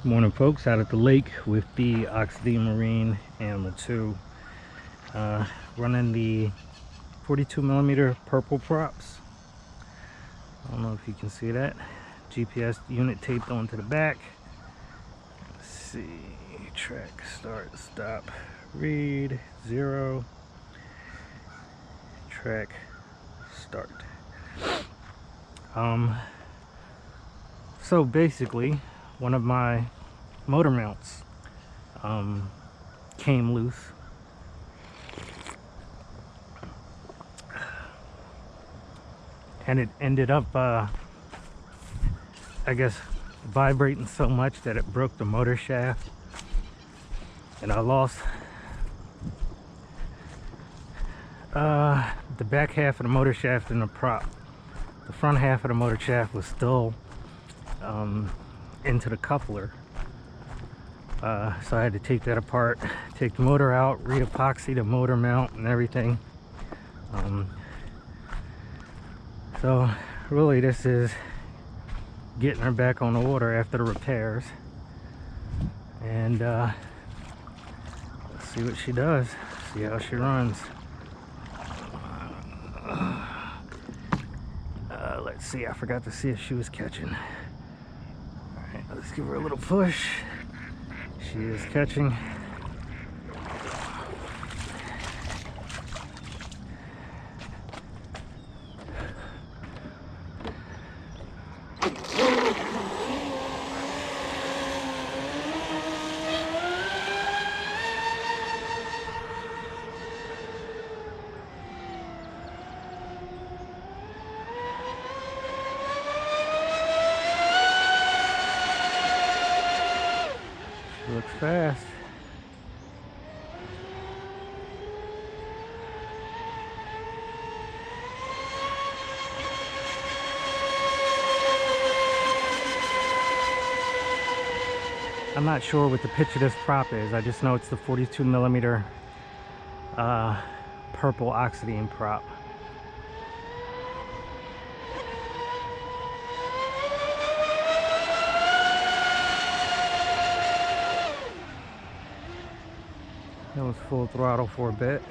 Morning, folks, out at the lake with the Oxidean Marine Animal 2, running the 42mm purple props. I don't know if you can see that. GPS unit taped onto the back. Let's see, track, start, stop, read, 0, track, start. So basically, one of my motor mounts came loose, and it ended up I guess vibrating so much that it broke the motor shaft, and I lost the back half of the motor shaft and the prop. The front half of the motor shaft was still into the coupler, so I had to take that apart, take the motor out, re-epoxy the motor mount and everything. So really this is getting her back on the water after the repairs, and let's see what she does, see how she runs. Let's see, I forgot to see if she was catching. All right, let's give her a little push. She is catching. She looks fast. I'm not sure what the pitch of this prop is. I just know it's the 42mm purple Oxidean prop. That was full throttle for a bit.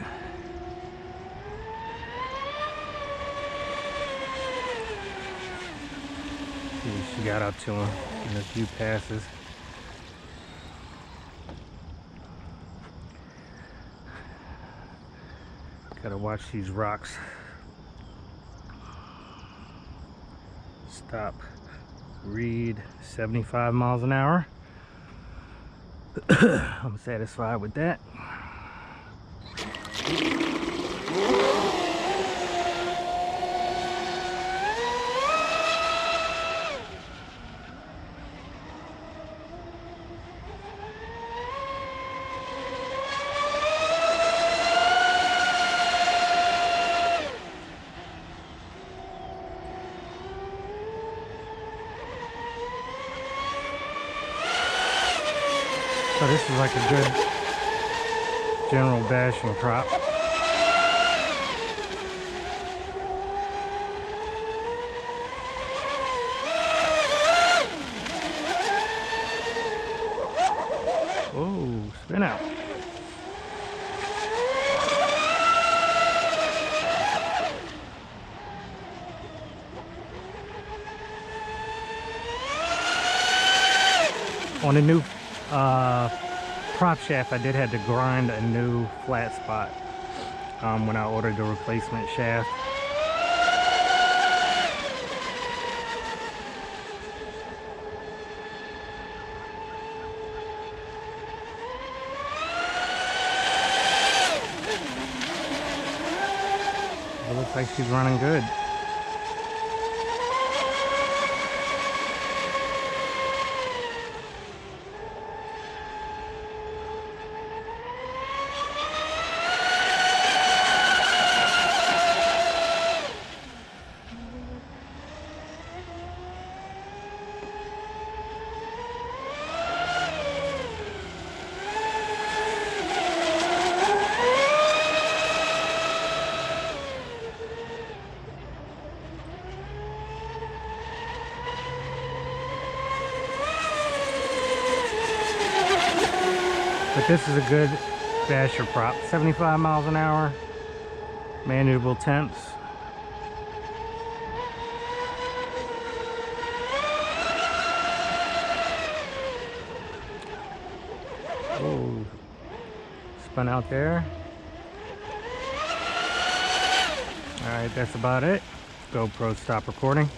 See what she got up to him in a few passes. Gotta watch these rocks. Stop, read, 75 miles an hour. I'm satisfied with that. So this is like a good general bashing prop. Oh, spin out. On a new prop shaft, I did have to grind a new flat spot when I ordered the replacement shaft. It looks like she's running good. But this is a good basher prop. 75 miles an hour, manageable temps. Oh, spun out there. All right, that's about it. GoPro stop recording.